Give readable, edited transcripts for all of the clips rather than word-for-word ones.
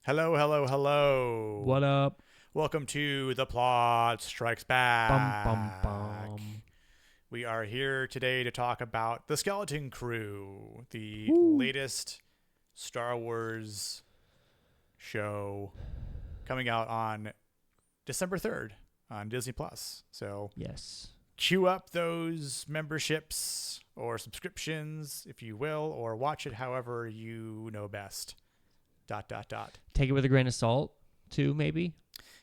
Hello, hello, hello. What up? Welcome to The Plot Strikes Back. Bum, bum, bum. We are here today to talk about The Skeleton Crew, the Woo. latest Star Wars show coming out on December 3rd on Disney Plus. So Yes. queue up those memberships or subscriptions, if you will, or watch it however you know best. ... Take it with a grain of salt, too, maybe?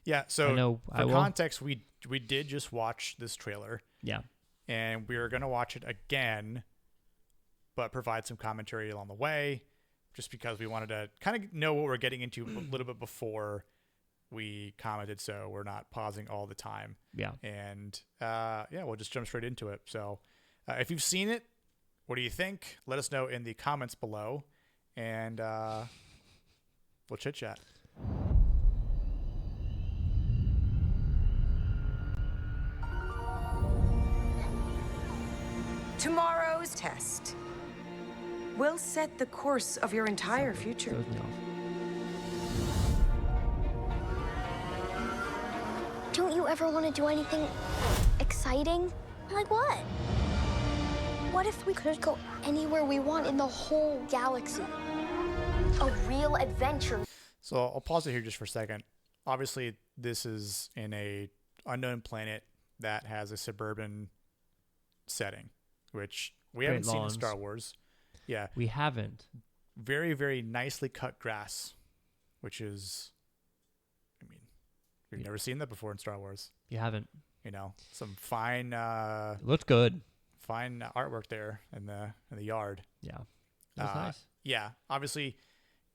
Yeah, so I know I for will. context, we did just watch this trailer, Yeah. and we're going to watch it again, but provide some commentary along the way, just because we wanted to kind of know what we're getting into a little bit before we commented, so we're not pausing all the time. Yeah. And we'll just jump straight into it. So if you've seen it, what do you think? Let us know in the comments below, and we'll chit chat. Tomorrow's test will set the course of your entire future. Throws me off. Don't you ever want to do anything exciting? Like what? What if we could go anywhere we want in the whole galaxy? A real adventure. So I'll pause it here just for a second. Obviously, this is in a unknown planet that has a suburban setting, which we Great haven't seen in lawns. Star Wars. Yeah, We haven't. very, very nicely cut grass, which is, I mean, we've never seen that before in Star Wars. You haven't. You know, some fine, It looked good. fine artwork there in the yard. Yeah. It was nice. Yeah, obviously,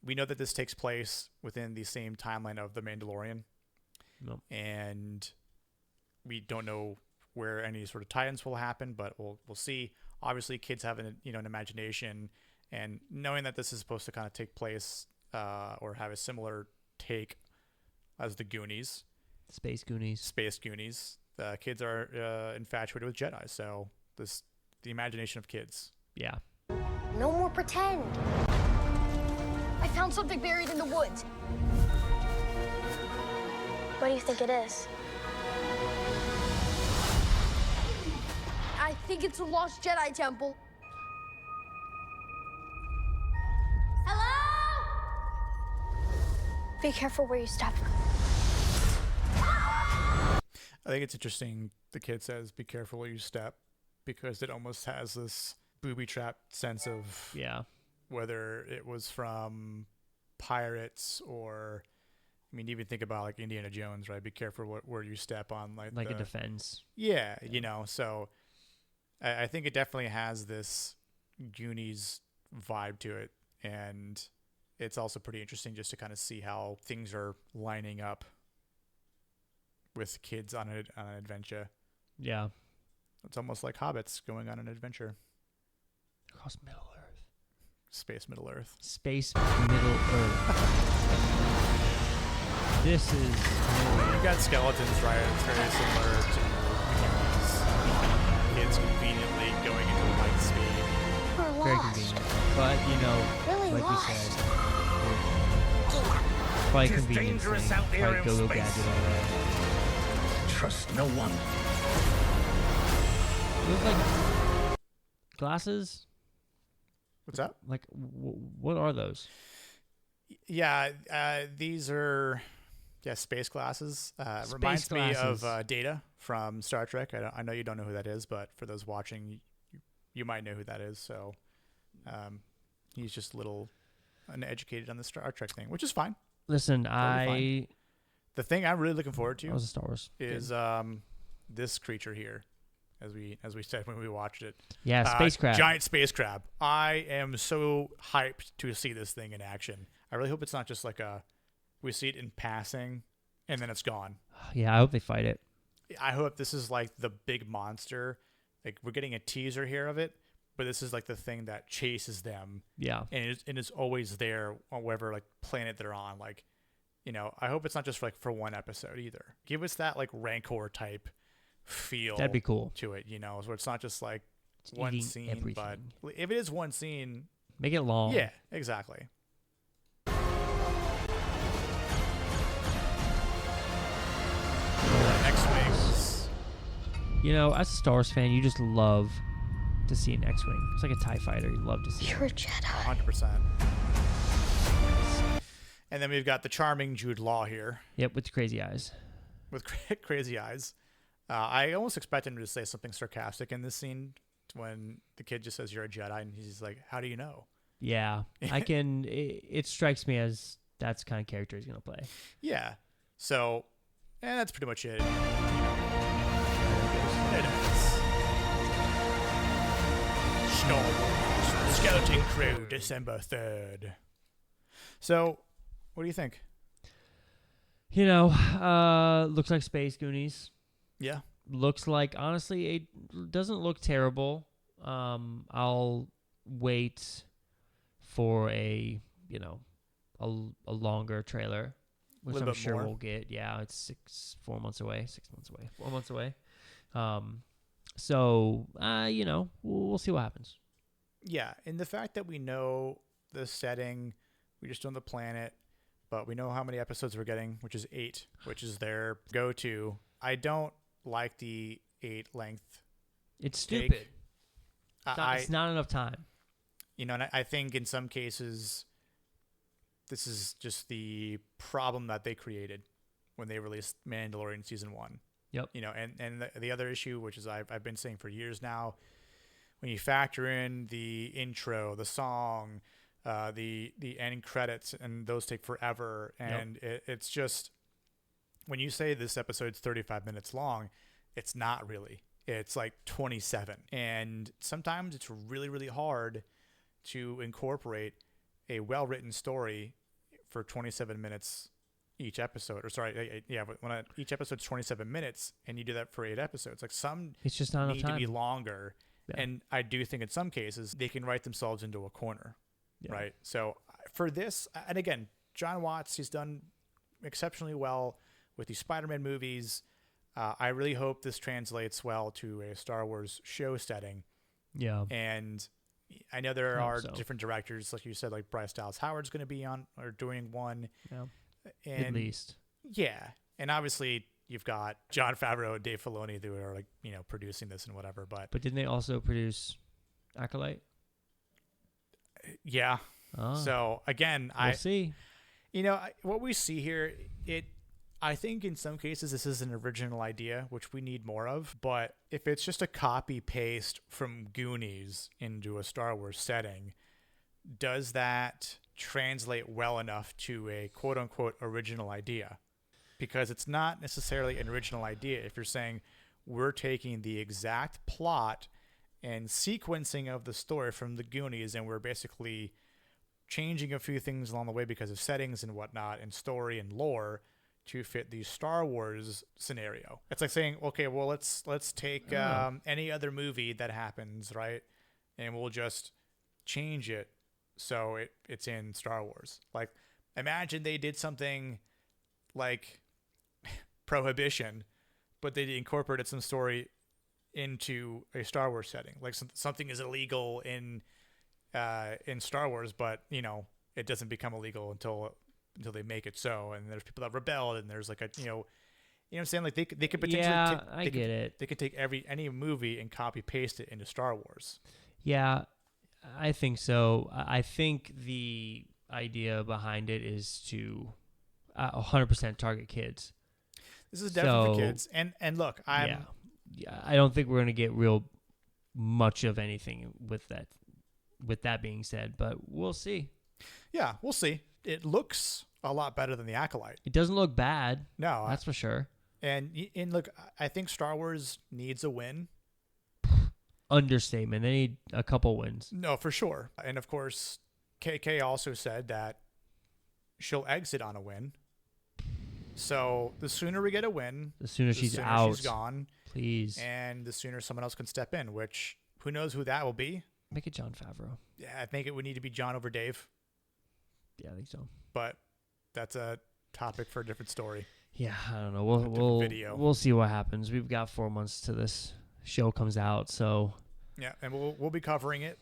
we know that this takes place within the same timeline of The Mandalorian. No. And we don't know where any sort of tie-ins will happen, but we'll see. Obviously, kids have an imagination, and knowing that this is supposed to kind of take place or have a similar take as the Goonies, Space Goonies. Space Goonies, the kids are infatuated with Jedi. So the imagination of kids. Yeah. No more pretend. I found something buried in the woods. What do you think it is? I think it's a lost Jedi temple. Be careful where you step. I think it's interesting. The kid says, "Be careful where you step," because it almost has this booby-trapped sense of Yeah. whether it was from pirates or, I mean, even think about like Indiana Jones, right? Be careful where you step on, Like a defense. Yeah, so I think it definitely has this Goonies vibe to it, and it's also pretty interesting just to kind of see how things are lining up with kids on an adventure. Yeah. It's almost like hobbits going on an adventure. Across Middle Earth. Space Middle Earth. Space Middle Earth. This is... You've got skeletons, right? It's very similar to kids conveniently going into light speed. We're very lost. convenient. But, Really like lost. you said, probably It is convenient dangerous thing. out there Probably in go space. gadget all that. Trust no one. It was like glasses. What's up? Like, what are those? Yeah, these are space glasses. Reminds me glasses. of Data from Star Trek. I know you don't know who that is, but for those watching, you might know who that is. So he's just a little uneducated on the Star Trek thing, which is fine. Listen, fine. The thing I'm really looking forward I to was a Star Wars is this creature here, as we said when we watched it. yeah, space crab. Giant space crab. I am so hyped to see this thing in action. I really hope it's not just like we see it in passing and then it's gone. Yeah, I hope they fight it. I hope this is like the big monster. Like we're getting a teaser here of it, but this is like the thing that chases them, Yeah, and it's always there on whatever like planet they're on. Like, I hope it's not just for one episode either. Give us that like Rancor type feel. that'd be cool. To it, so it's not just like It's one eating scene, everything. but if it is one scene, Make it long. yeah, exactly. You know, as a Star Wars fan, you just love to see an X-Wing. It's like a TIE fighter. You love to see You're a Jedi. 100%. And then we've got the charming Jude Law here Yep, with crazy eyes. with crazy eyes. I almost expect him to say something sarcastic in this scene when the kid just says you're a Jedi, and he's like, "How do you know?" Yeah, I can. It strikes me as that's the kind of character he's gonna play. Yeah. So, and that's pretty much it. It is. Star Wars Skeleton Crew, December 3rd. So, what do you think? You know, looks like Space Goonies. Yeah. Looks like, honestly, it doesn't look terrible. I'll wait for a longer trailer, which Little I'm bit sure more. we'll get. Yeah, it's 4 months away. 4 months away. So, we'll see what happens. Yeah, and the fact that we know the setting, we just don't know the planet, but we know how many episodes we're getting, which is 8, which is their go-to. I don't like the 8 length. It's Take. stupid. It's not enough time. And I think in some cases, this is just the problem that they created when they released Mandalorian Season 1. Yep. And the other issue, which is I've been saying for years now, when you factor in the intro, the song, the end credits, and those take forever, and it's just, when you say this episode's 35 minutes long, it's not really. It's like 27. And sometimes it's really, really hard to incorporate a well-written story for 27 minutes each episode. Or sorry, but when each episode's 27 minutes and you do that for 8 episodes, like some It's just not enough need time. to be longer. Yeah. And I do think in some cases they can write themselves into a corner, Yeah. right? So for this, and again, John Watts, he's done exceptionally well with these Spider-Man movies. I really hope this translates well to a Star Wars show setting. Yeah. And I know there I hope are so. different directors, like you said, like Bryce Dallas Howard's going to be on or doing one. Yeah. And At least. yeah. And obviously you've got Jon Favreau and Dave Filoni who are like, producing this and whatever. But But didn't they also produce Acolyte? yeah. Oh, So again, we'll see. What we see here, I think in some cases this is an original idea, which we need more of. But if it's just a copy paste from Goonies into a Star Wars setting, does that translate well enough to a quote unquote original idea? Because it's not necessarily an original idea if you're saying we're taking the exact plot and sequencing of the story from the Goonies and we're basically changing a few things along the way because of settings and whatnot and story and lore to fit the Star Wars scenario. It's like saying, okay, well, let's take any other movie that happens, right? And we'll just change it so it's in Star Wars. Like, imagine they did something like Prohibition, but they incorporated some story into a Star Wars setting. Like something is illegal in Star Wars, but it doesn't become illegal until they make it so. And there's people that rebelled, and there's like a you know what I'm saying, like they could potentially I get it. They could take any movie and copy paste it into Star Wars. Yeah, I think so. I think the idea behind it is to 100% target kids. This is definitely for So, kids. And look, Yeah, I don't think we're gonna get real much of anything with that. With that being said, but we'll see. Yeah, we'll see. It looks a lot better than the Acolyte. It doesn't look bad. No, That's for sure. and look, I think Star Wars needs a win. Understatement. They need a couple wins. No, for sure. And of course, KK also said that she'll exit on a win. So the sooner we get a win, The sooner the she's sooner out, she's gone, please and the sooner someone else can step in. Which who knows who that will be? make it Jon Favreau. Yeah, I think it would need to be John over Dave, Yeah, I think so. but that's a topic for a different story. Yeah, I don't know. different video. We'll see what happens. We've got 4 months to this show comes out, so Yeah, and we'll be covering it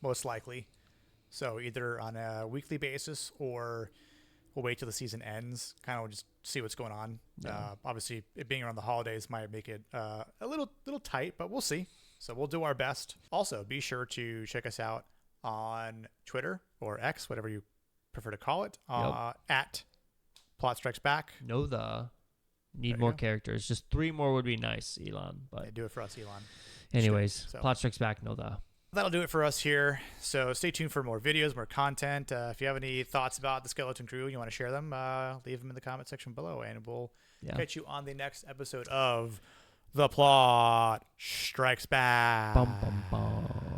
most likely. So either on a weekly basis or we'll wait till the season ends, kind of just see what's going on. Yeah. Obviously, it being around the holidays might make it a little tight, but we'll see. So we'll do our best. Also, be sure to check us out on Twitter or X, whatever you prefer to call it, at Plot Strikes Back. Need you more go. characters. Just 3 more would be nice, Elon. But Yeah, do it for us, Elon. anyways, So- Plot Strikes Back. No the. That'll do it for us here. So stay tuned for more videos, more content. If you have any thoughts about the Skeleton Crew and you want to share them, leave them in the comment section below, and we'll catch you on the next episode of The Plot Strikes Back. Bum, bum, bum.